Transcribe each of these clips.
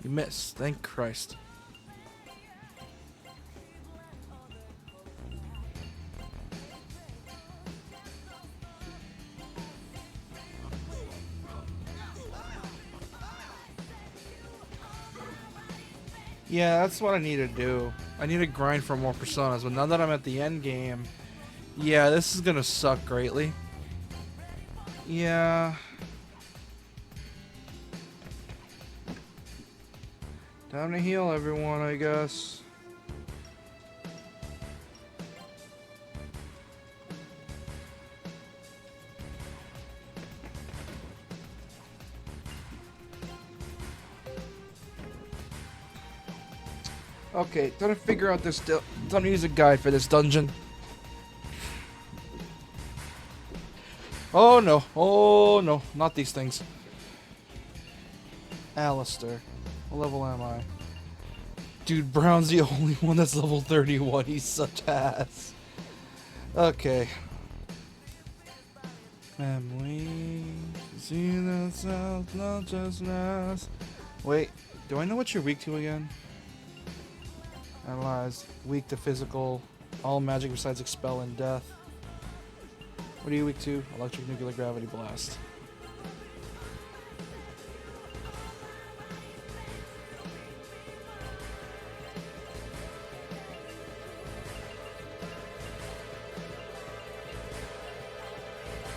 You missed. Thank Christ. Yeah, that's what I need to do. I need to grind for more personas, but now that I'm at the end game, yeah, this is gonna suck greatly. Yeah. Time to heal everyone, I guess. Okay, time to figure out this. Time to use a guide for this dungeon. Oh no! Oh no! Not these things. Alistair, what level am I? Dude, Brown's the only one that's level 31. He's such ass. Okay. Family, see the south, not just us. Wait, do I know what you're weak to again? Analyze. Weak to physical. All magic besides expel and death. What are you weak to? Electric nuclear gravity blast.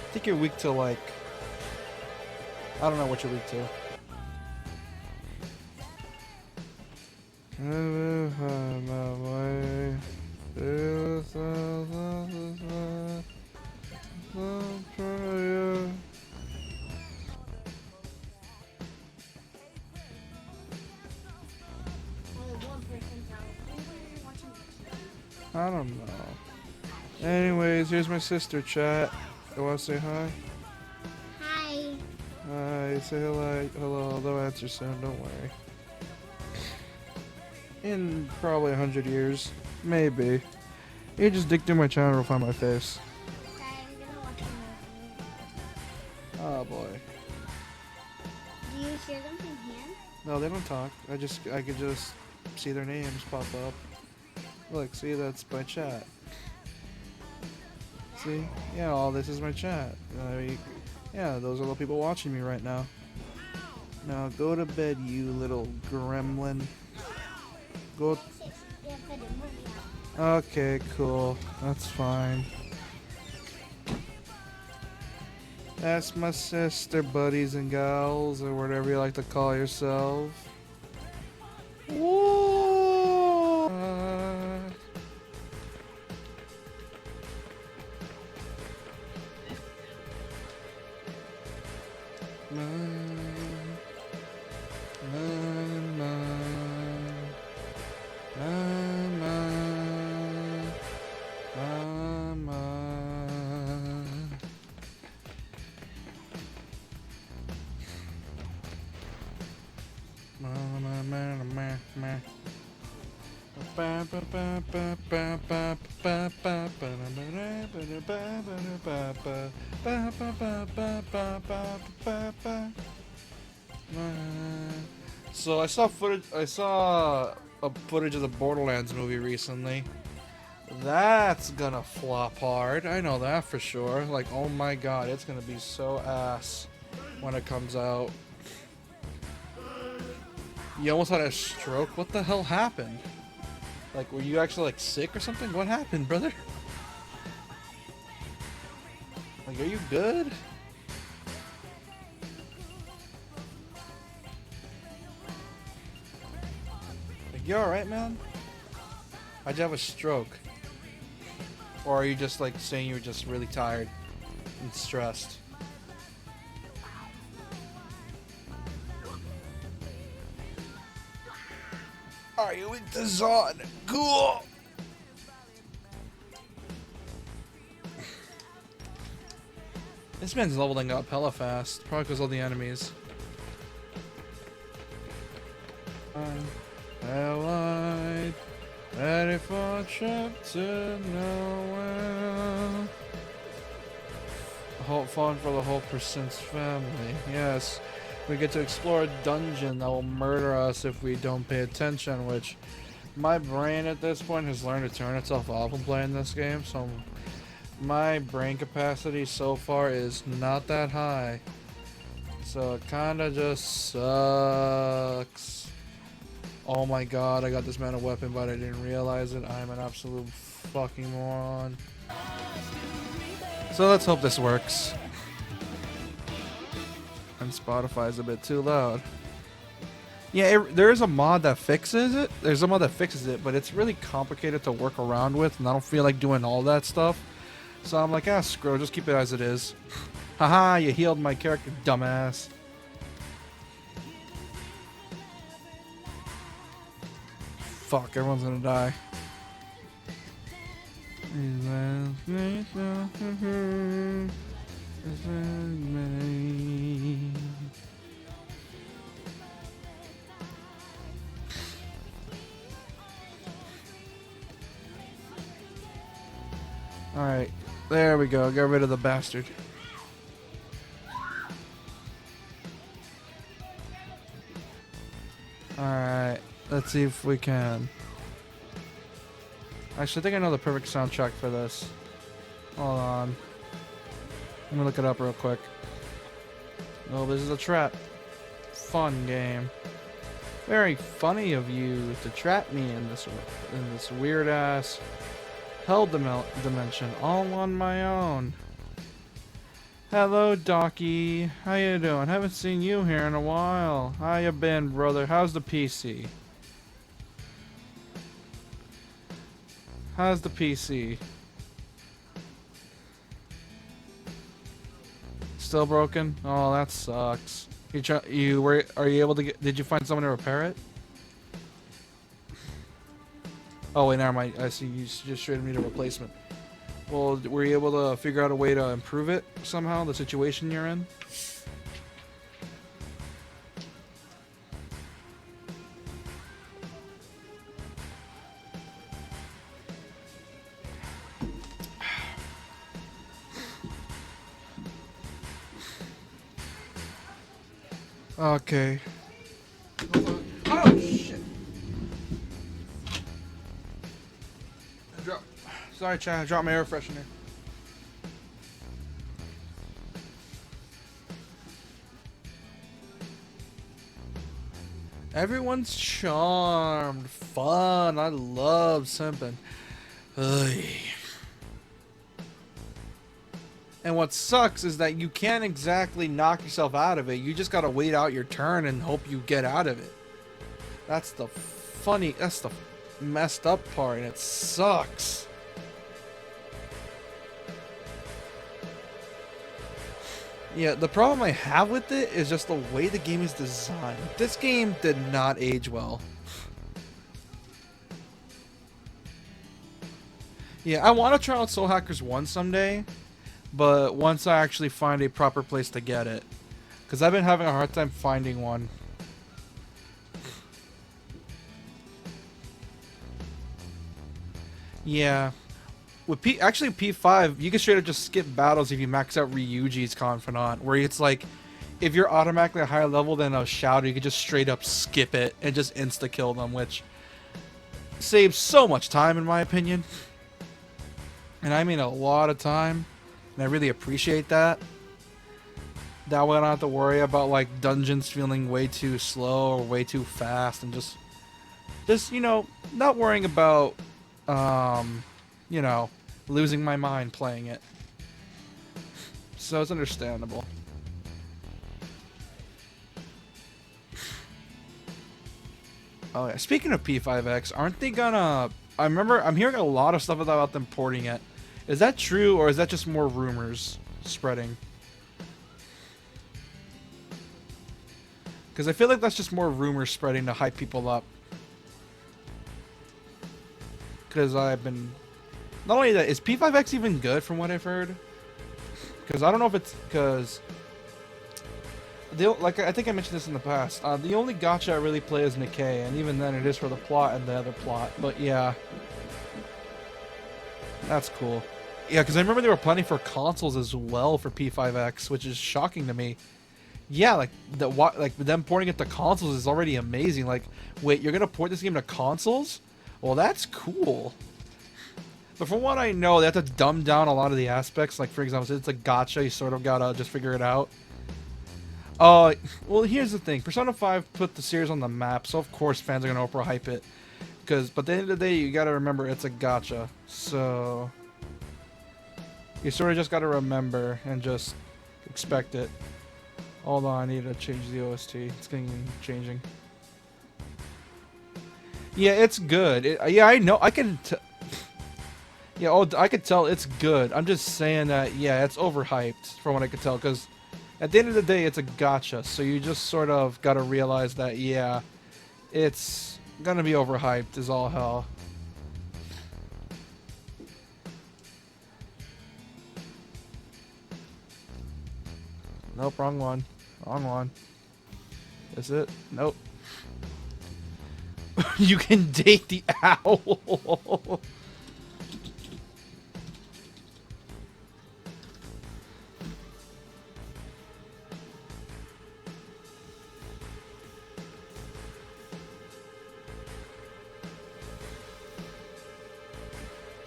I think you're weak to like... I don't know what you're weak to. I don't know. Anyways, here's my sister, chat. You wanna say hi? Hi. Hi, say hello. Hello, they'll answer soon, don't worry. In probably 100 years. Maybe. You just dig through my channel to find my face. I'm gonna watch a movie. Oh boy. Do you hear them from here? No, they don't talk. I could just see their names pop up. Look, see, that's my chat. See? Yeah, all this is my chat. Yeah, those are the people watching me right now. Now go to bed, you little gremlin. Go. Yeah, for the movie. Okay, cool. That's fine. That's my sister, buddies and gals, or whatever you like to call yourself. Whoa! So I saw footage. I saw a footage of the Borderlands movie recently. That's gonna flop hard. I know that for sure. Like, oh my god, it's gonna be so ass when it comes out. You almost had a stroke. What the hell happened? Like, were you actually like sick or something? What happened, brother? Like, are you good? Like, you alright, man? How'd you have a stroke? Or are you just like saying you were just really tired and stressed? Are you weak to Zod? Cool! This man's leveling up hella fast. Probably because all the enemies. Allied, ready for a trip to nowhere. Fun for the whole Percent's family. Yes. We get to explore a dungeon that will murder us if we don't pay attention, which my brain at this point has learned to turn itself off when playing this game, so my brain capacity so far is not that high. So it kinda just sucks. Oh my god, I got this man a weapon, but I didn't realize it. I'm an absolute fucking moron. So let's hope this works. And Spotify's a bit too loud. Yeah, there is a mod that fixes it. There's a mod that fixes it, but it's really complicated to work around with, and I don't feel like doing all that stuff. So I'm like, screw it, just keep it as it is. Haha, you healed my character, dumbass. Fuck, everyone's gonna die. Alright, there we go. Get rid of the bastard. Alright, let's see if we can. Actually, I think I know the perfect soundtrack for this. Hold on. Let me look it up real quick. Oh, this is a trap. Fun game. Very funny of you to trap me in this weird ass hell dimension all on my own. Hello, Docky. How you doing? Haven't seen you here in a while. How you been, brother? How's the PC? How's the PC? Still broken? Oh, that sucks. Are you able to did you find someone to repair it? Oh wait, never mind. I see you just traded me a replacement. Well, were you able to figure out a way to improve it somehow, the situation you're in? Okay. Oh shit! Sorry, Chad. I dropped my air freshener. Everyone's charmed, fun. I love simping. Ugh. And what sucks is that you can't exactly knock yourself out of it. You just gotta wait out your turn and hope you get out of it. That's the messed up part, and it sucks. Yeah, the problem I have with it is just the way the game is designed. This game did not age well. Yeah, I want to try out Soul Hackers 1 someday. But once I actually find a proper place to get it. Because I've been having a hard time finding one. Yeah. With actually P5, you can straight up just skip battles if you max out Ryuji's Confidant. Where it's like, if you're automatically a higher level than a Shadow, you can just straight up skip it and just insta-kill them. Which saves so much time in my opinion. And I mean a lot of time. And I really appreciate that. That way I don't have to worry about like dungeons feeling way too slow or way too fast, and just you know, not worrying about you know, losing my mind playing it. So it's understandable. Oh yeah, speaking of P5X, aren't they gonna I'm hearing a lot of stuff about them porting it. Is that true, or is that just more rumors spreading? Because I feel like that's just more rumors spreading to hype people up. Because I've been... Not only that, is P5X even good from what I've heard? Because I don't know if it's... Because... Like, I think I mentioned this in the past. The only gacha I really play is Nikkei, and even then it is for the plot and the other plot. But yeah. That's cool. Yeah, because I remember they were planning for consoles as well for P5X, which is shocking to me. Yeah, like like them porting it to consoles is already amazing. Like, wait, you're gonna port this game to consoles? Well, that's cool. But from what I know, they have to dumb down a lot of the aspects. Like, for example, since it's a gacha, you sort of gotta just figure it out. Well, here's the thing. Persona 5 put the series on the map, so of course fans are gonna overhype it. But at the end of the day, you gotta remember it's a gacha. So you sort of just gotta remember and just expect it. Hold on, I need to change the OST. It's changing. Yeah, it's good. Yeah, I know. I can. Yeah, oh, I could tell it's good. I'm just saying that, yeah, it's overhyped from what I could tell, because at the end of the day, it's a gacha, so you just sort of gotta realize that, yeah, it's gonna be overhyped is all hell. Nope, wrong one. Wrong one. Is it? Nope. You can date the owl.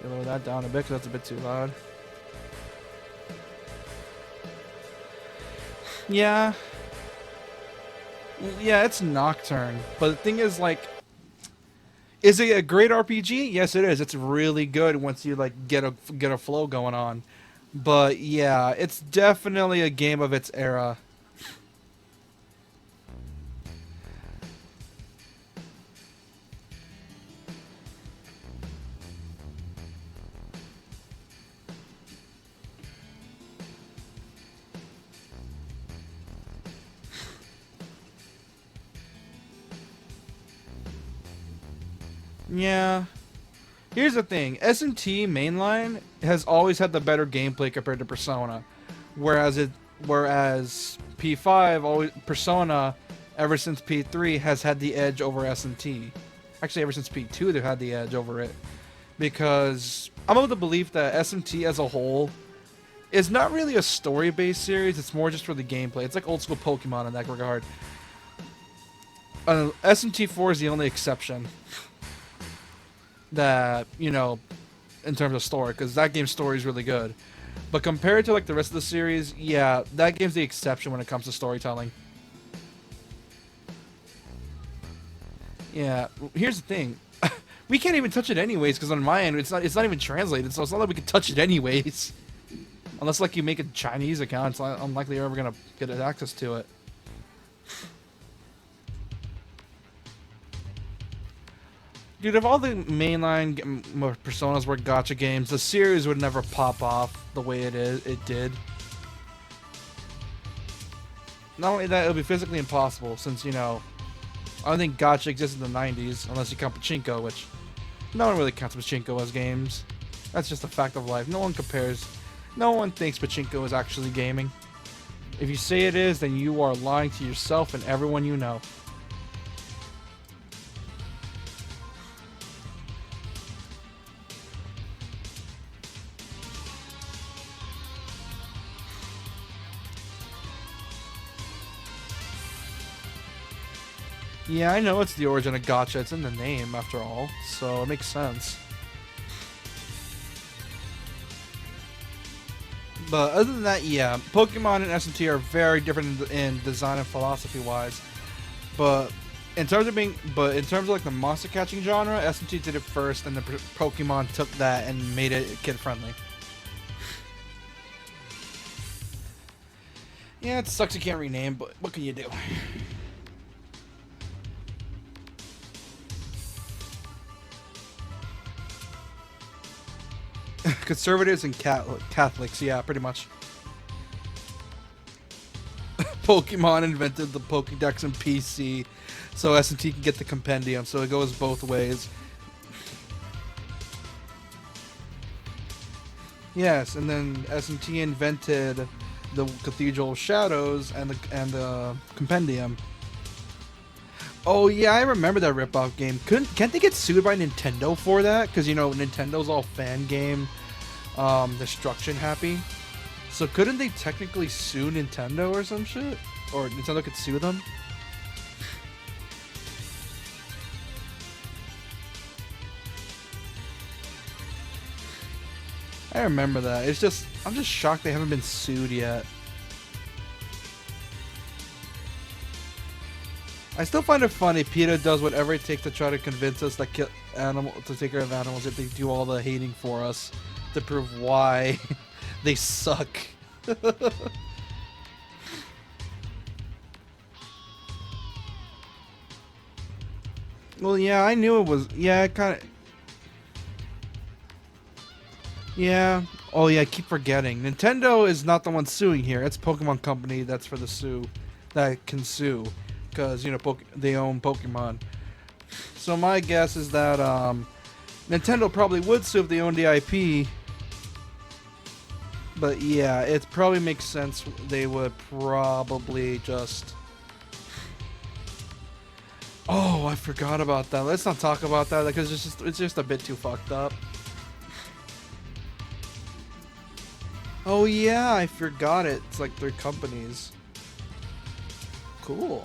Lower that down a bit because that's a bit too loud. Yeah. Yeah, it's Nocturne. But the thing is, like, is it a great RPG? Yes, it is. It's really good once you, like, get a flow going on. But, yeah, it's definitely a game of its era. Yeah. Here's the thing. S&T mainline has always had the better gameplay compared to Persona. Whereas P5 always Persona ever since P3 has had the edge over S&T. Actually, ever since P2 they've had the edge over it. Because I'm of the belief that S&T as a whole is not really a story-based series, it's more just for the gameplay. It's like old school Pokemon in that regard. S&T4 is the only exception. That, you know, in terms of story, because that game's story is really good. But compared to like the rest of the series, yeah, that game's the exception when it comes to storytelling. Yeah, here's the thing. We can't even touch it anyways, because on my end, it's not even translated, so it's not like we can touch it anyways. Unless like you make a Chinese account, it's unlikely you're ever gonna get access to it. Dude, if all the mainline Personas were gacha games, the series would never pop off the way it did. Not only that, it would be physically impossible, since, you know, I don't think gacha existed in the 90s, unless you count Pachinko, which no one really counts Pachinko as games. That's just a fact of life. No one compares. No one thinks Pachinko is actually gaming. If you say it is, then you are lying to yourself and everyone you know. Yeah, I know it's the origin of gacha. It's in the name, after all, so it makes sense. But other than that, yeah, Pokemon and S&T are very different in design and philosophy-wise. But in terms of like the monster catching genre, S&T did it first, and the Pokemon took that and made it kid-friendly. Yeah, it sucks you can't rename, but what can you do? Conservatives and Catholics, yeah, pretty much. Pokemon invented the Pokédex and PC, so S&T can get the compendium, so it goes both ways. Yes, and then S&T invented the Cathedral of Shadows and the compendium. Oh yeah, I remember that ripoff game. Can't they get sued by Nintendo for that? Because, you know, Nintendo's all fan game destruction happy. So couldn't they technically sue Nintendo or some shit? or Nintendo could sue them. I remember that. It's just, I'm just shocked they haven't been sued yet. I still find it funny PETA does whatever it takes to try to convince us that to take care of animals, if they do all the hating for us to prove why they suck. Well, yeah, I knew it was. Yeah, it kind of. Yeah. Oh, yeah, I keep forgetting. Nintendo is not the one suing here. It's Pokemon Company that's for the sue. That can sue. Because, you know, they own Pokemon. So my guess is that Nintendo probably would sue if they owned the IP. But yeah, it probably makes sense. They would probably just... Oh, I forgot about that. Let's not talk about that because it's just a bit too fucked up. Oh yeah, I forgot it. It's like 3 companies. Cool.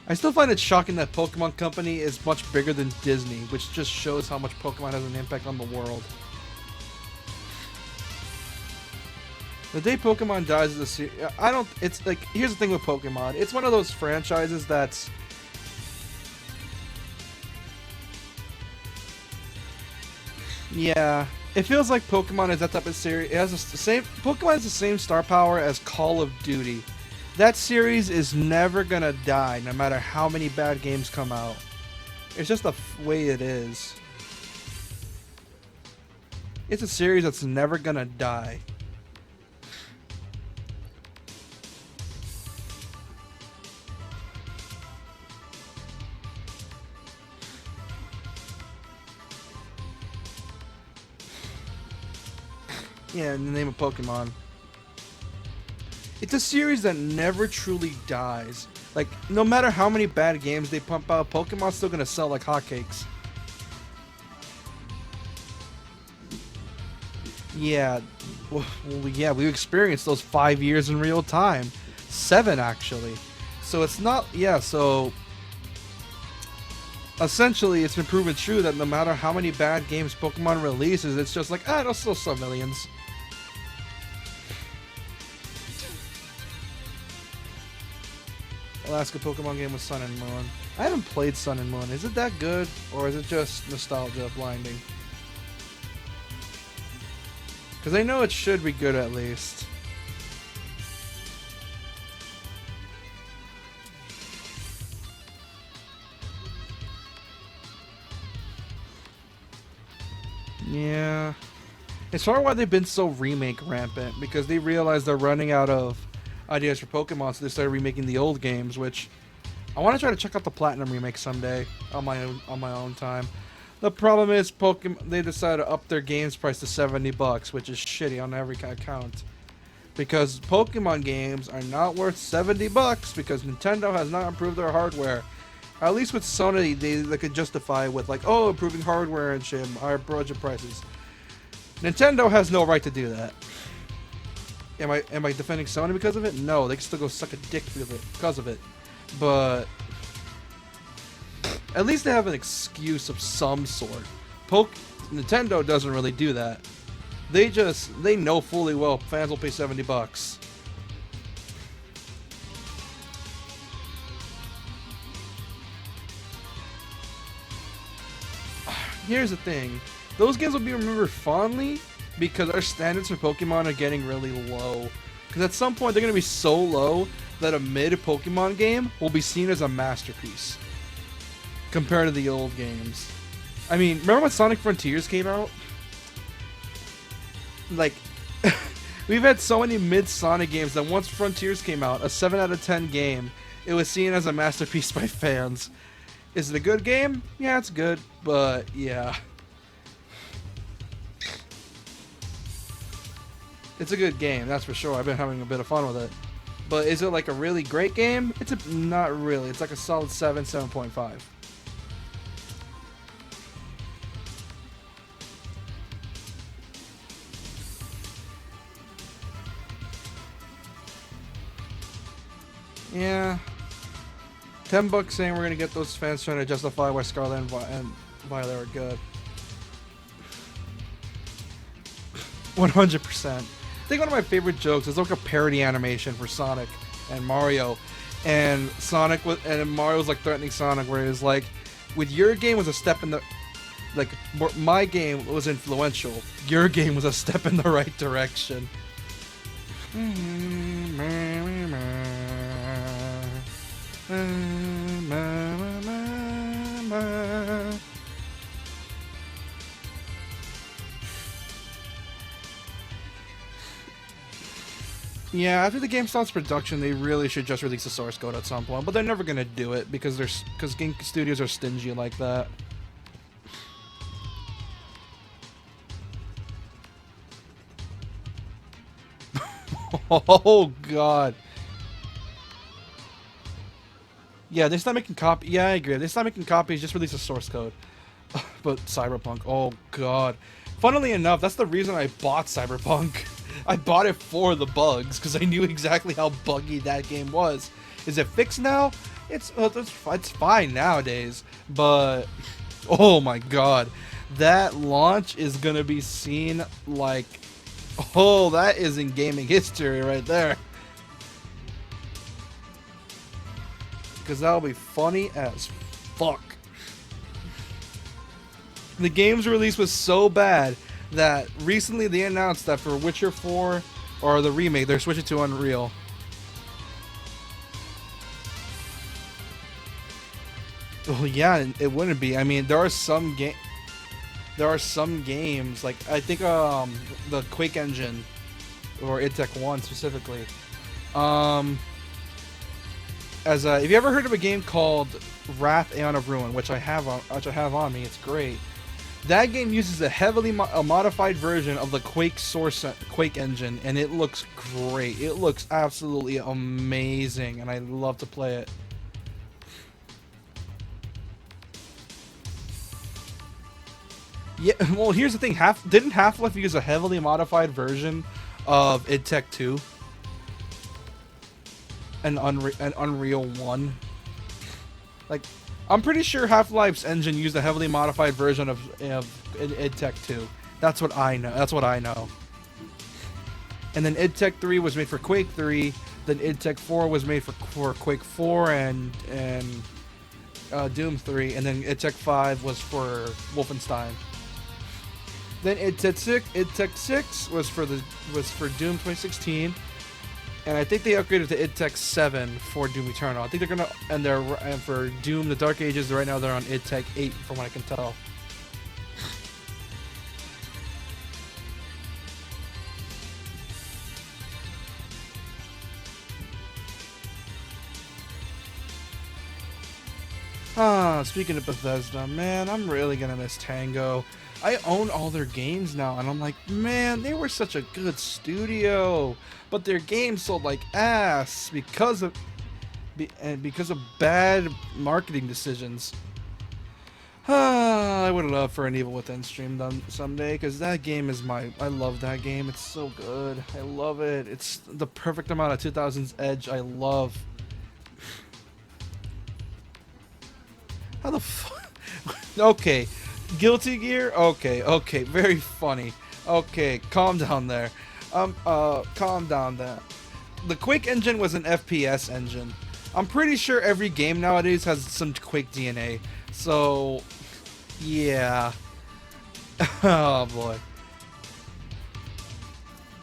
I still find it shocking that Pokemon Company is much bigger than Disney, which just shows how much Pokemon has an impact on the world. The day Pokemon dies is a series. I don't. It's like, here's the thing with Pokemon. It's one of those franchises that's. Yeah, it feels like Pokemon is that type of series. It has the same. Pokemon has the same star power as Call of Duty. That series is never gonna die, no matter how many bad games come out. It's just the way it is. It's a series that's never gonna die. Yeah, in the name of Pokemon. It's a series that never truly dies. Like, no matter how many bad games they pump out, Pokemon's still gonna sell like hotcakes. Yeah, well, yeah, we experienced those 5 years in real time. 7, actually. So it's not, yeah, so... Essentially, it's been proven true that no matter how many bad games Pokemon releases, it's just like, it'll still sell millions. The last good Pokemon game was Sun and Moon. I haven't played Sun and Moon. Is it that good, or is it just nostalgia blinding? Because I know it should be good at least. Yeah. It's hard why they've been so remake rampant, because they realize they're running out of ideas for Pokemon, so they started remaking the old games, which I want to try to check out the Platinum remake someday on my own time. The problem is they decided to up their games price to $70, which is shitty on every account. Because Pokemon games are not worth $70 because Nintendo has not improved their hardware. At least with Sony, they could justify with like, oh, improving hardware and shit, higher budget prices. Nintendo has no right to do that. Am I defending Sony because of it? No, they can still go suck a dick because of it. But at least they have an excuse of some sort. Nintendo doesn't really do that. They know fully well fans will pay $70. Here's the thing. Those games will be remembered fondly because our standards for Pokemon are getting really low. Because at some point they're going to be so low that a mid-Pokemon game will be seen as a masterpiece compared to the old games. I mean, remember when Sonic Frontiers came out? Like, we've had so many mid-Sonic games that once Frontiers came out, a 7 out of 10 game, it was seen as a masterpiece by fans. Is it a good game? Yeah, it's good, but yeah. It's a good game, that's for sure. I've been having a bit of fun with it. But is it like a really great game? Not really. It's like a solid 7, 7.5. Yeah. $10 saying we're gonna get those fans trying to justify why Scarlet and Violet are good. 100%. I think one of my favorite jokes is like a parody animation for Sonic and Mario, and Mario was like threatening Sonic, where he's like, "With your game was a step in the, like, my game was influential. Your game was a step in the right direction." Yeah, after the game starts production, they really should just release the source code at some point, but they're never gonna do it because game studios are stingy like that. Oh god. Yeah, they start making copy. Yeah, I agree. They start making copies. Just release a source code. But Cyberpunk. Oh god. Funnily enough, that's the reason I bought Cyberpunk. I bought it for the bugs because I knew exactly how buggy that game was. Is it fixed now? It's fine nowadays, but oh my god, that launch is gonna be seen like, oh, that is in gaming history right there. Because that'll be funny as fuck. The game's release was so bad that recently they announced that for Witcher 4, or the remake, they're switching to Unreal. Well, yeah, it wouldn't be. I mean, there are some games, like I think the Quake engine, or id Tech 1 specifically. If you ever heard of a game called Wrath Aeon of Ruin, which I have on me, it's great. That game uses a heavily modified version of the Quake engine, and it looks great. It looks absolutely amazing, and I love to play it. Yeah, well, here's the thing. Didn't Half-Life use a heavily modified version of id Tech 2 and Unreal 1? Like, I'm pretty sure Half-Life's engine used a heavily modified version of id Tech 2. That's what I know. And then id Tech 3 was made for Quake 3. Then id Tech 4 was made for Quake 4 and Doom 3. And then id Tech 5 was for Wolfenstein. Then id Tech 6 was for Doom 2016. And I think they upgraded to id Tech 7 for Doom Eternal. I think they're gonna, and for Doom the Dark Ages, right now they're on id Tech 8 from what I can tell. Speaking of Bethesda, man, I'm really gonna miss Tango. I own all their games now, and I'm like, man, they were such a good studio, but their games sold like ass because of bad marketing decisions. I would love for an Evil Within stream done someday, because that game is I love that game. It's so good. I love it. It's the perfect amount of 2000s edge I love. How the fuck? Okay. Guilty Gear? Okay. Very funny. Okay, calm down there. Calm down there. The Quake engine was an FPS engine. I'm pretty sure every game nowadays has some Quake DNA. So, yeah. Oh boy.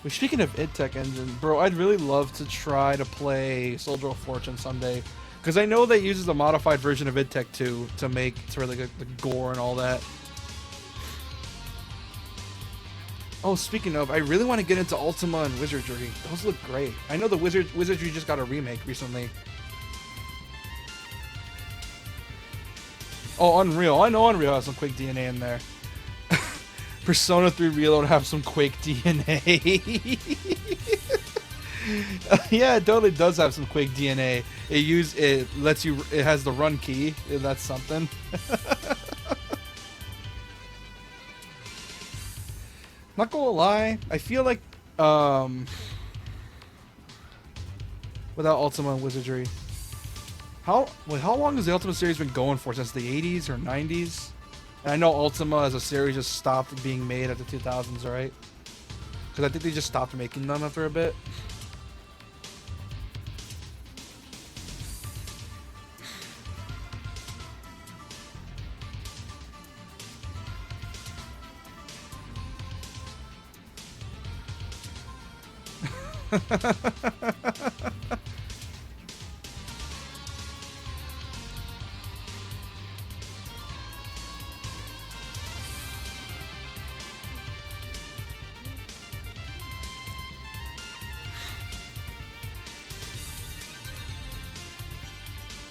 Well, speaking of id Tech engine, bro, I'd really love to try to play Soldier of Fortune someday. Because I know that uses a modified version of id Tech 2 to really get the gore and all that. Oh, speaking of, I really want to get into Ultima and Wizardry. Those look great. I know the Wizardry just got a remake recently. Oh, Unreal. I know Unreal has some Quake DNA in there. Persona 3 Reload have some Quake DNA. Yeah, it totally does have some Quake DNA. It has the run key. That's something. Not gonna lie, I feel like without Ultima and Wizardry. How long has the Ultima series been going for? Since the 80s or 90s? And I know Ultima as a series just stopped being made at the 2000s, right? Because I think they just stopped making them after a bit.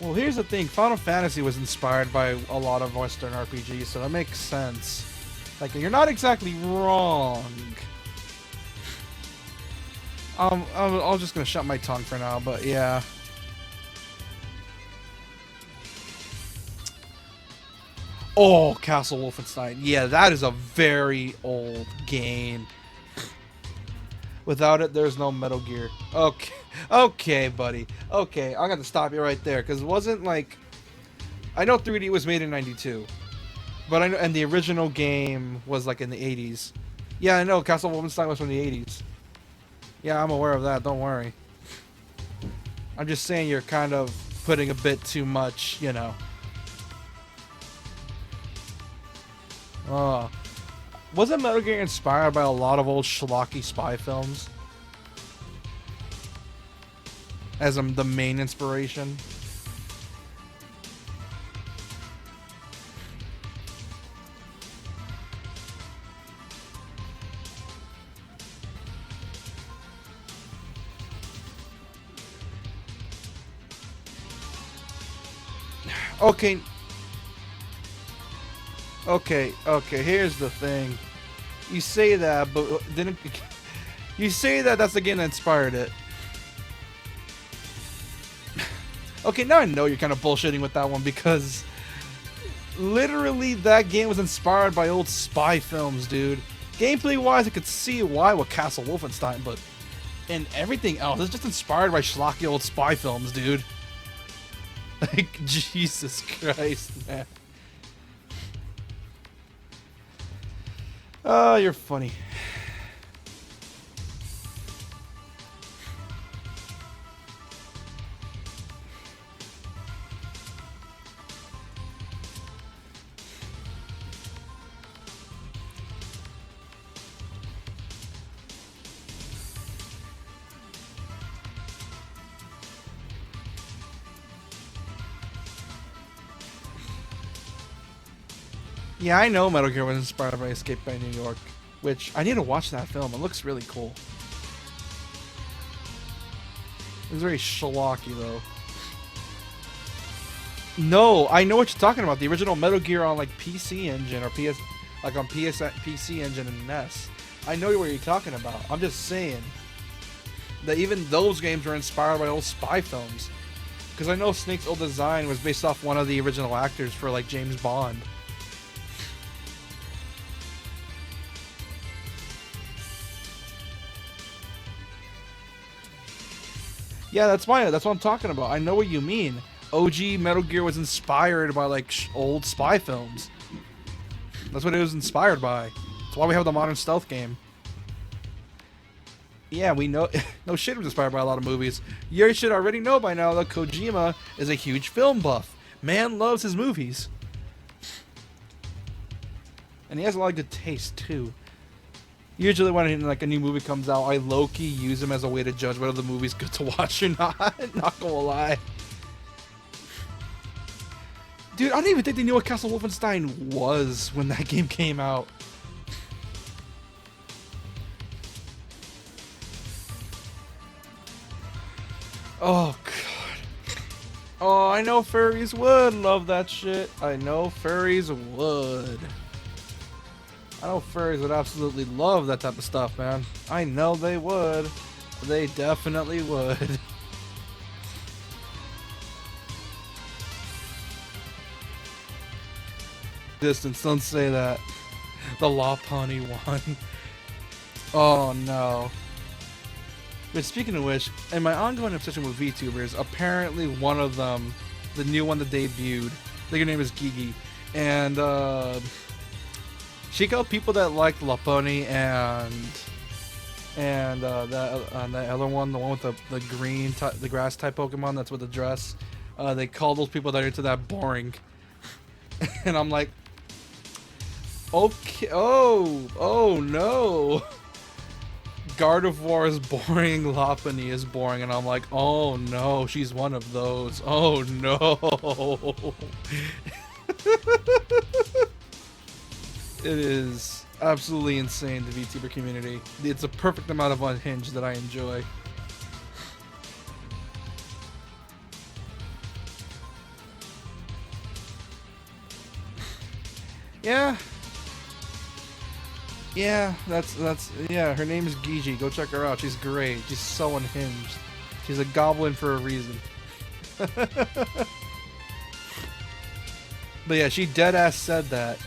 Well, here's the thing. Final Fantasy was inspired by a lot of Western RPGs, so that makes sense. Like, you're not exactly wrong. I'm just gonna shut my tongue for now, but yeah. Oh, Castle Wolfenstein. Yeah, that is a very old game. Without it, there's no Metal Gear. Okay, okay, buddy. Okay, I got to stop you right there, because it wasn't like... I know 3D was made in 92. But I know, and the original game was like in the 80s. Yeah, I know, Castle Wolfenstein was from the 80s. Yeah, I'm aware of that, don't worry. I'm just saying you're kind of putting a bit too much, you know. Wasn't Metal Gear inspired by a lot of old schlocky spy films? As the main inspiration? Okay. Okay, here's the thing. You say that, but didn't... You say that that's the game that inspired it. Okay, now I know you're kind of bullshitting with that one, because... Literally, that game was inspired by old spy films, dude. Gameplay-wise, I could see why with Castle Wolfenstein, but... And everything else, it's just inspired by schlocky old spy films, dude. Like, Jesus Christ, man. Oh, you're funny. Yeah, I know Metal Gear was inspired by Escape by New York, which I need to watch that film. It looks really cool. It's very schlocky, though. No, I know what you're talking about. The original Metal Gear on like PC Engine or PS, like on PC Engine and NES. I know what you're talking about. I'm just saying that even those games were inspired by old spy films. Because I know Snake's old design was based off one of the original actors for like James Bond. Yeah, that's what I'm talking about. I know what you mean. OG Metal Gear was inspired by like old spy films. That's what it was inspired by. That's why we have the modern stealth game. Yeah, we know. No shit, was inspired by a lot of movies. You should already know by now that Kojima is a huge film buff. Man loves his movies. And he has a lot of good taste too. Usually when like a new movie comes out, I low-key use him as a way to judge whether the movie's good to watch or not. Not gonna lie. Dude, I don't even think they knew what Castle Wolfenstein was when that game came out. Oh, God. Oh, I know furries would love that shit. I know furries would. I know furries would absolutely love that type of stuff, man. I know they would. They definitely would. Distance, don't say that. The Law Pawnee won. Oh no. But speaking of which, in my ongoing obsession with VTubers, apparently one of them, the new one that debuted, I think her name is Gigi, and she called people that liked Laponi and that other one, the one with the green, the grass type Pokemon that's with the dress, they call those people that are into that boring. And I'm like, okay, oh no. Gardevoir is boring, Lopunny is boring, and I'm like, oh no, she's one of those. Oh no. It is absolutely insane, the VTuber community. It's a perfect amount of unhinged that I enjoy. Yeah. Yeah, that's yeah, her name is Gigi. Go check her out. She's great. She's so unhinged. She's a goblin for a reason. But yeah, she dead ass said that.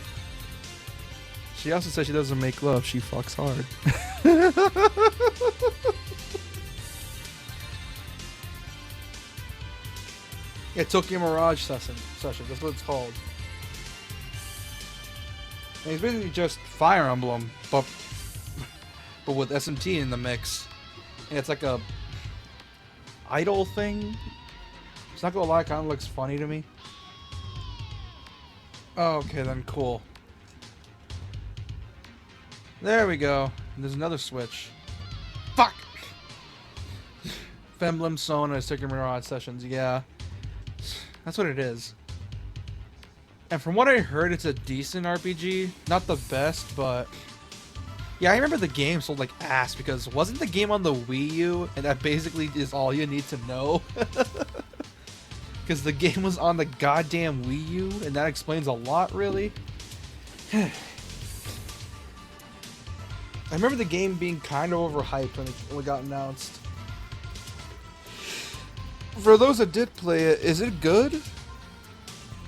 She also said she doesn't make love, she fucks hard. Yeah, Tokyo Mirage session. That's what it's called. And it's basically just Fire Emblem, but with SMT in the mix. And it's like a idol thing. It's not gonna lie, it kind of looks funny to me. Oh, okay, then cool. There we go. There's another switch. Fuck! Femblem, Sona, Tokyo Mirage sessions, yeah. That's what it is. And from what I heard, it's a decent RPG. Not the best, but... Yeah, I remember the game sold like ass because wasn't the game on the Wii U? And that basically is all you need to know. Because the game was on the goddamn Wii U, and that explains a lot, really. I remember the game being kind of overhyped when it got announced. For those that did play it, is it good?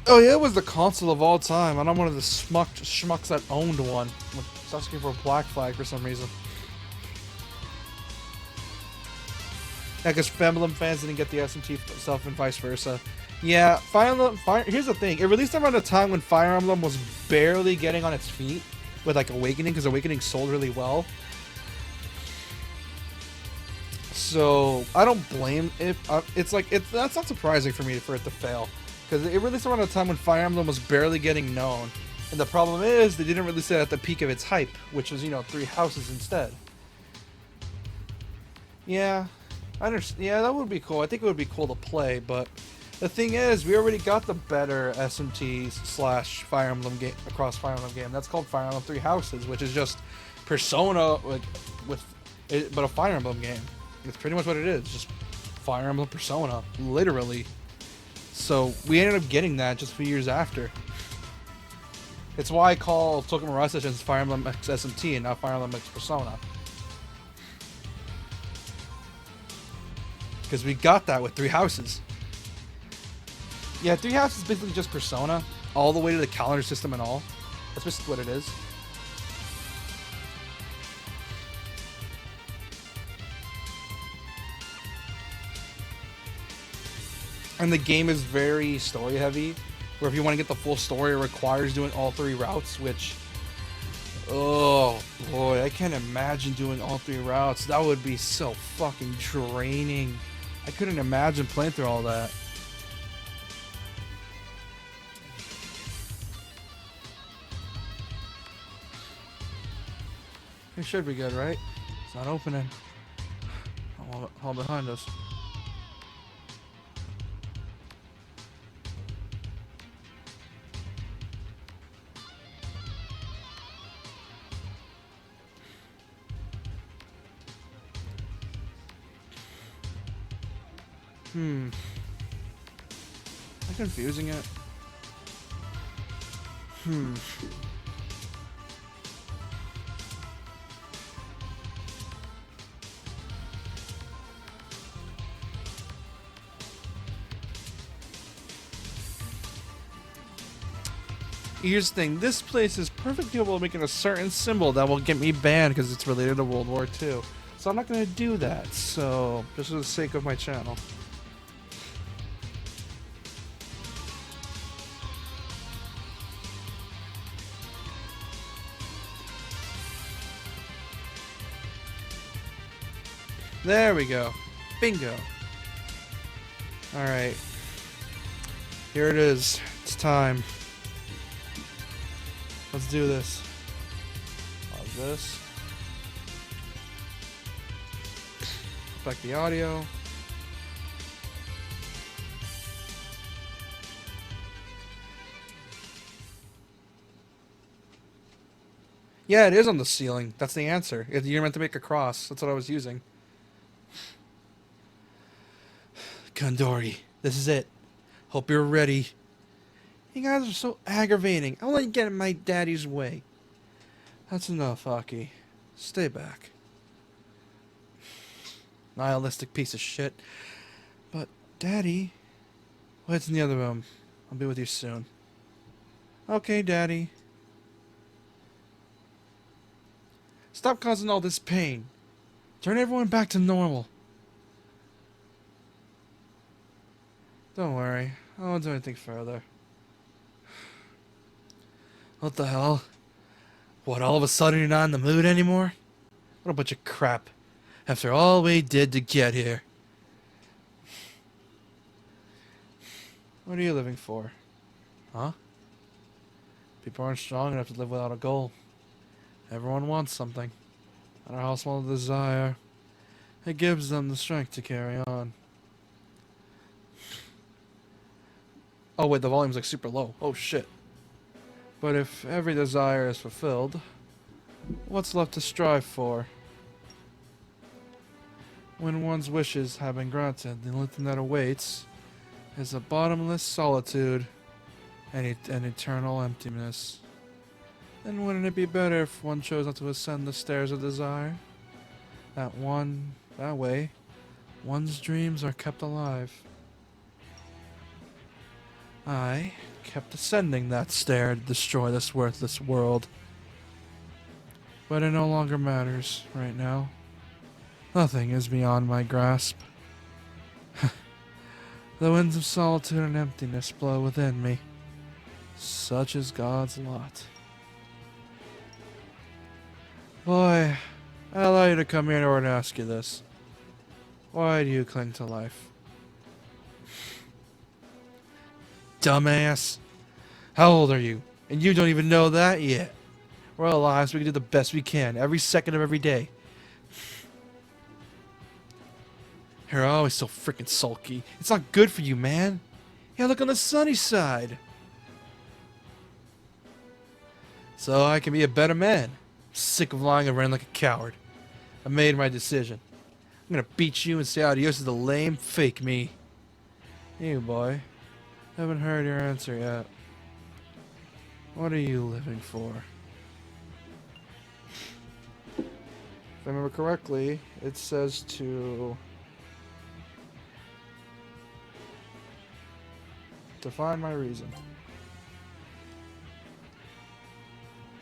Oh yeah, it was the console of all time, and I'm one of the schmucks that owned one. I'm asking for a Black Flag for some reason. Yeah, because Femblem fans didn't get the SMT stuff and vice versa. Yeah, here's the thing. It released around a time when Fire Emblem was barely getting on its feet with like Awakening, because Awakening sold really well. So I don't blame it. That's not surprising for me for it to fail, because it released around a time when Fire Emblem was barely getting known. And the problem is, they didn't release it at the peak of its hype, which was, 3 houses instead. Yeah, I understand. Yeah, that would be cool. I think it would be cool to play, but the thing is, we already got the better SMT / Fire Emblem game, across Fire Emblem game. That's called Fire Emblem 3 Houses, which is just Persona but a Fire Emblem game. It's pretty much what it is, just Fire Emblem Persona, literally. So we ended up getting that just a few years after. It's why I call Tokyo Mirage Sessions Fire Emblem X SMT and not Fire Emblem X Persona. Because we got that with 3 houses. Yeah, 3 houses is basically just Persona, all the way to the calendar system and all. That's basically what it is. And the game is very story heavy, where if you want to get the full story, it requires doing all 3 routes, which, oh boy, I can't imagine doing all 3 routes. That would be so fucking draining. I couldn't imagine playing through all that. It should be good, right? It's not opening. All behind us. Am I confusing it? Here's the thing, this place is perfectly capable of making a certain symbol that will get me banned because it's related to World War II. So I'm not going to do that. So, just for the sake of my channel. There we go. Bingo. Alright. Here it is. It's time. Let's do this. Pause this. Back the audio. Yeah, it is on the ceiling. That's the answer. You're meant to make a cross. That's what I was using. Kandori, this is it. Hope you're ready. You guys are so aggravating. I won't let you get in my daddy's way. That's enough, Aki. Stay back. Nihilistic piece of shit. But, Daddy... What's in the other room? I'll be with you soon. Okay, Daddy. Stop causing all this pain. Turn everyone back to normal. Don't worry. I won't do anything further. What the hell? What, all of a sudden you're not in the mood anymore? What a bunch of crap. After all we did to get here. What are you living for? Huh? People aren't strong enough to live without a goal. Everyone wants something. No matter how small the desire, it gives them the strength to carry on. Oh wait, the volume's like super low. Oh shit. But if every desire is fulfilled, what's left to strive for? When one's wishes have been granted, the only thing that awaits is a bottomless solitude and an eternal emptiness. Then wouldn't it be better if one chose not to ascend the stairs of desire? That way, one's dreams are kept alive. I kept ascending that stair to destroy this worthless world. But it no longer matters right now. Nothing is beyond my grasp. The winds of solitude and emptiness blow within me. Such is God's lot. Boy, I allow you to come here in order to ask you this. Why do you cling to life? Dumbass. How old are you? And you don't even know that yet. We're all alive, so we can do the best we can, every second of every day. You're always so freaking sulky. It's not good for you, man. Yeah, look on the sunny side. So I can be a better man. I'm sick of lying around like a coward. I made my decision. I'm gonna beat you and say adios to the lame fake me. You, boy. Haven't heard your answer yet. What are you living for? If I remember correctly, it says to find my reason.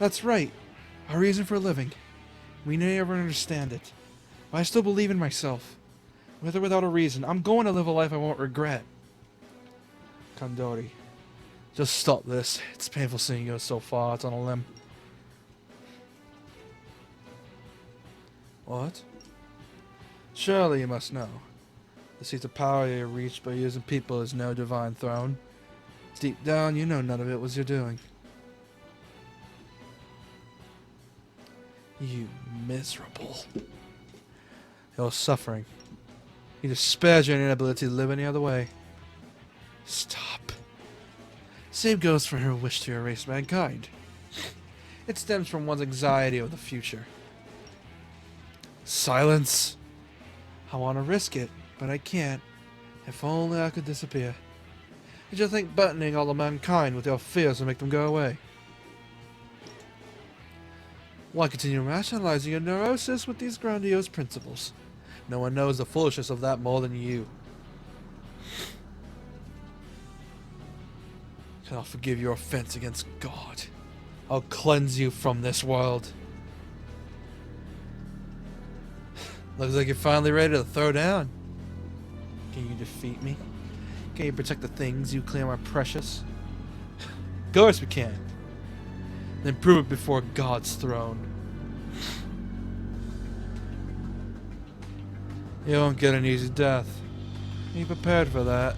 That's right. Our reason for living. We may never understand it. But I still believe in myself. With or without a reason, I'm going to live a life I won't regret. Kandori, just stop this. It's painful seeing you go so far. It's on a limb. What? Surely you must know. The seat of power you reached by using people is no divine throne. Deep down, you know none of it was your doing. You miserable. You're suffering. You despair your inability to live any other way. Stop. Same goes for her wish to erase mankind. It stems from one's anxiety of the future. Silence. I want to risk it, but I can't. If only I could disappear. Did you think buttoning all of mankind with your fears will make them go away? Why continue rationalizing your neurosis with these grandiose principles? No one knows the foolishness of that more than you. I'll forgive your offense against God. I'll cleanse you from this world. Looks like you're finally ready to throw down. Can you defeat me? Can you protect the things you claim are precious? Of course we can. Then prove it before God's throne. You won't get an easy death. Be prepared for that.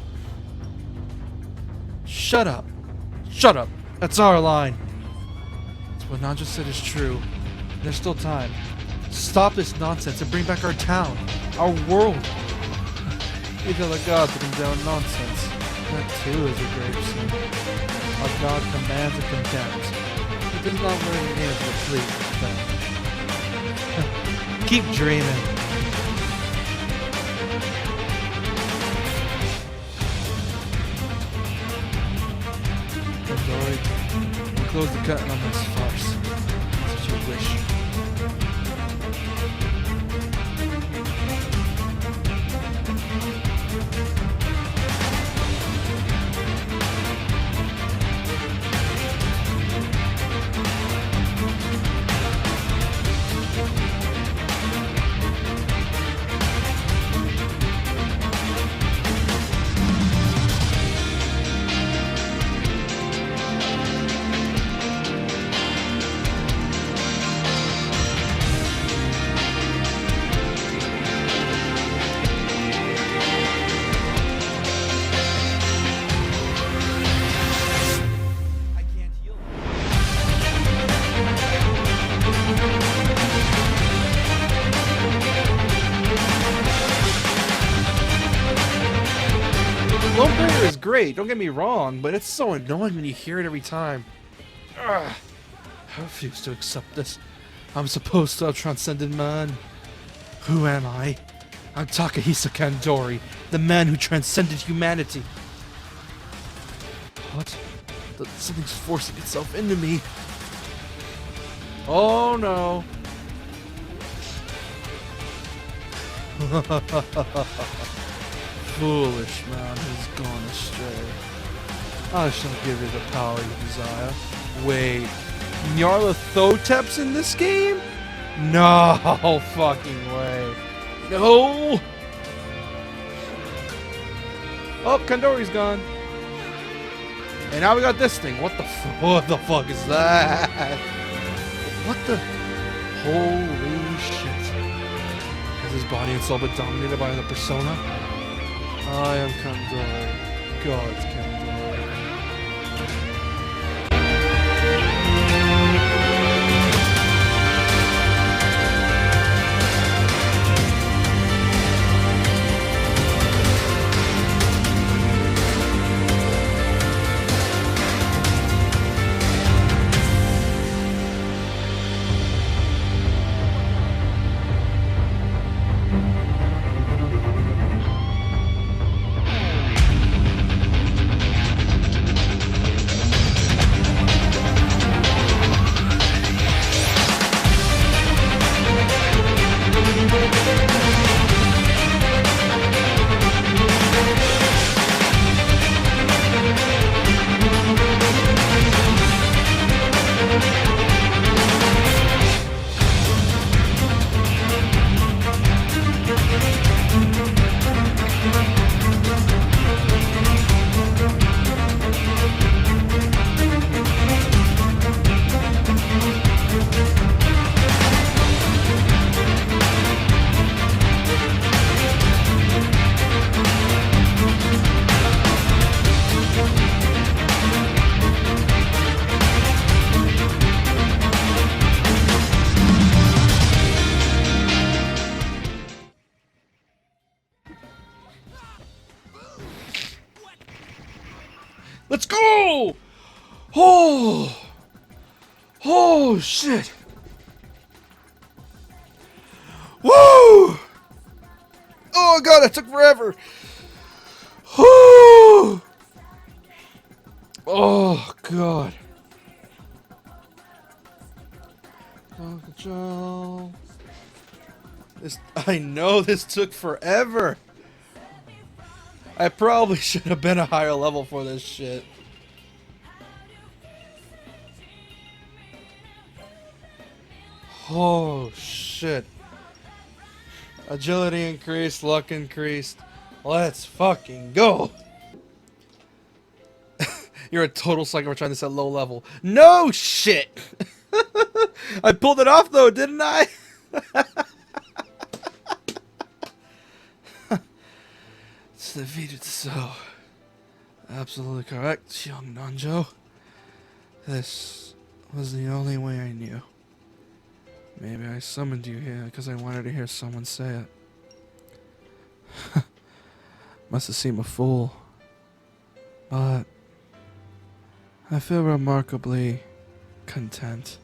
Shut up. Shut up. That's our line. It's what Nanja said is true. There's still time. Stop this nonsense and bring back our town. Our world. You tell the God to condemn nonsense. That too is a grave sin. Our God commands and condemns. He does not learn the name to plead. Keep dreaming. Dory, we'll close the curtain on this farce. That's what you wish. Lone Player is great, don't get me wrong, but it's so annoying when you hear it every time. Ugh. I refuse to accept this. I'm supposed to have transcended man. Who am I? I'm Takahisa Kandori, the man who transcended humanity. What? Something's forcing itself into me. Oh no. Foolish man who's gone astray. I shall give you the power you desire. Wait, Nyarlathotep's in this game? No fucking way. No! Oh, Kandori's gone. And now we got this thing. What the fuck is that? What the? Holy shit. Is his body and soul but dominated by the persona? I am Kandori. God's Kandori. Let's go! Oh! Oh, shit! Woo! Oh, God, that took forever! Woo! Oh, God. Uncle Joe. I know this took forever. I probably should have been a higher level for this shit. Oh, shit. Agility increased, luck increased. Let's fucking go! You're a total psycho for trying this at low level. No shit! I pulled it off though, didn't I? It's defeated so. Absolutely correct, young Nanjo. This was the only way I knew. Maybe I summoned you here because I wanted to hear someone say it. Must have seemed a fool. But I feel remarkably content.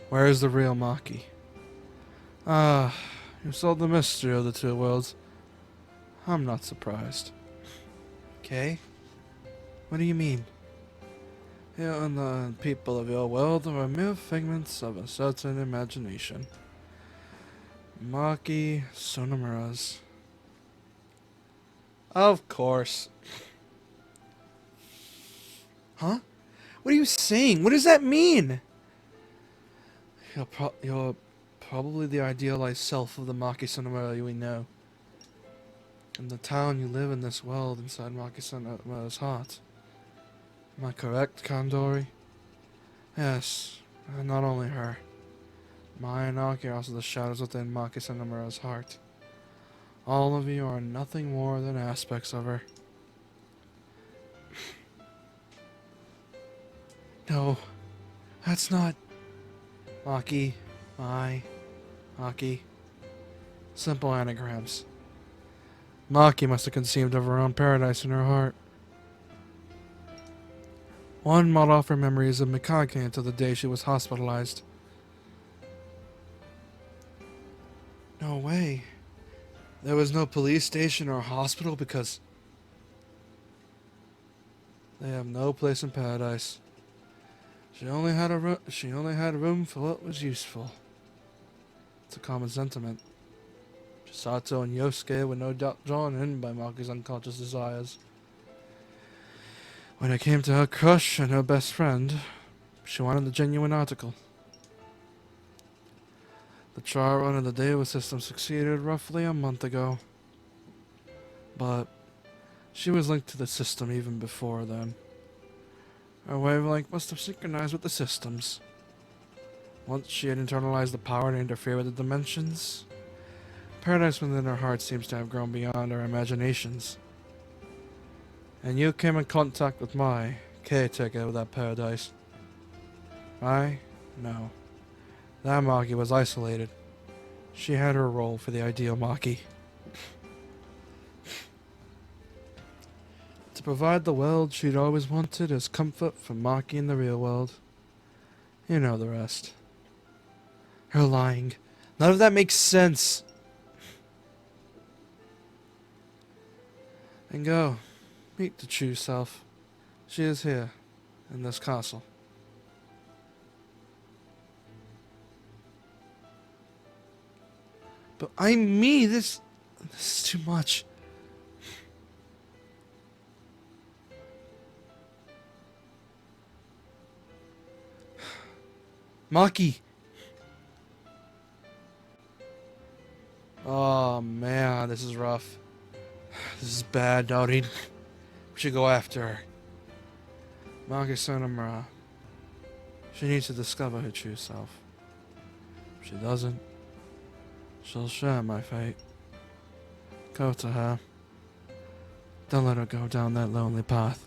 Where is the real Maki? Ah, you solved the mystery of the two worlds. I'm not surprised. Okay? What do you mean? You and the people of your world are mere figments of a certain imagination. Maki Sonomura's. Of course. Huh? What are you saying? What does that mean? You're probably the idealized self of the Maki Sonomura we know. In the town you live in this world inside Maki Sonomura's heart. Am I correct, Kandori? Yes, and not only her. Mai and Aki are also the shadows within Maki Sonomura's heart. All of you are nothing more than aspects of her. No, that's not... Maki, Mai, Aki. Simple anagrams. Maki must have conceived of her own paradise in her heart. One might offer memories of Mikage until the day she was hospitalized. No way. There was no police station or hospital because they have no place in paradise. She only had room for what was useful. It's a common sentiment. Chisato and Yosuke were no doubt drawn in by Maki's unconscious desires. When it came to her crush and her best friend, she wanted the genuine article. The trial run of the Deva system succeeded roughly a month ago. But she was linked to the system even before then. Her wavelength must have synchronized with the systems. Once she had internalized the power to interfere with the dimensions, paradise within her heart seems to have grown beyond her imaginations. And you came in contact with my caretaker of that paradise. No. That Maki was isolated. She had her role for the ideal Maki. To provide the world she'd always wanted as comfort for Maki in the real world. You know the rest. You're lying. None of that makes sense. And go. Meet the true self. She is here, in this castle. But this is too much. Maki! Oh man, this is rough. This is bad, Dowdy. We should go after her. Maki Sonomura. She needs to discover her true self. If she doesn't, she'll share my fate. Go to her. Don't let her go down that lonely path.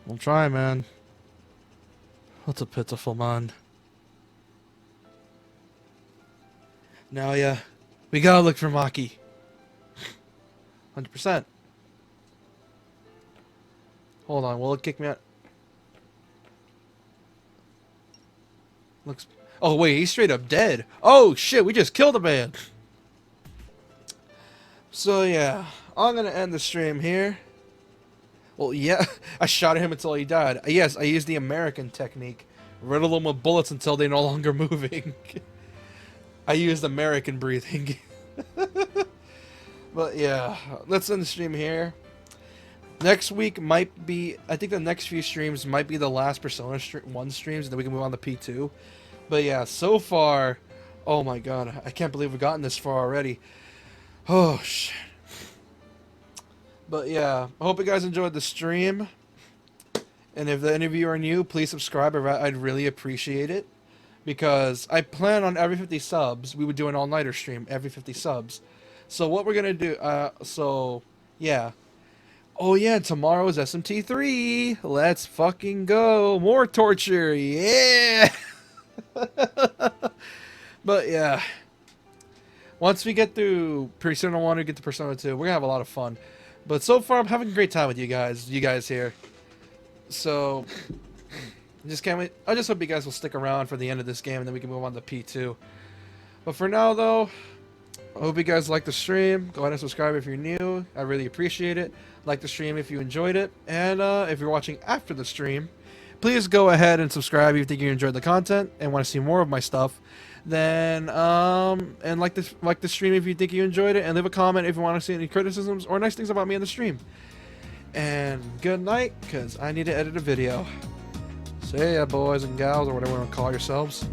We'll try, man. What a pitiful man. Now, yeah, we gotta look for Maki. 100%. Hold on, will it kick me out? Looks... Oh, wait, he's straight up dead. Oh, shit, we just killed a man. So, yeah, I'm gonna end the stream here. Well, yeah, I shot at him until he died. Yes, I used the American technique. Riddle them with bullets until they're no longer moving. I used American breathing. But yeah, let's end the stream here. Next week might be... I think the next few streams might be the last Persona 1 streams, and then we can move on to P2. But yeah, so far, Oh my god, I can't believe we've gotten this far already. Oh shit. But yeah, I hope you guys enjoyed the stream. And if any of you are new, please subscribe. I'd really appreciate it. Because I plan on every 50 subs, we would do an all-nighter stream every 50 subs. So what we're gonna do, yeah. Oh yeah, tomorrow's SMT3. Let's fucking go. More torture, yeah! But yeah. Once we get through Persona 1 and get to Persona 2, we're gonna have a lot of fun. But so far, I'm having a great time with you guys here. So, just can't wait. I just hope you guys will stick around for the end of this game, and then we can move on to P2. But for now, though, I hope you guys like the stream. Go ahead and subscribe if you're new. I really appreciate it. Like the stream if you enjoyed it. And if you're watching after the stream, please go ahead and subscribe if you think you enjoyed the content and want to see more of my stuff. Then and like the stream if you think you enjoyed it, and leave a comment if you want to see any criticisms or nice things about me in the stream. And good night, because I need to edit a video. See ya, boys and gals, or whatever you want to call yourselves.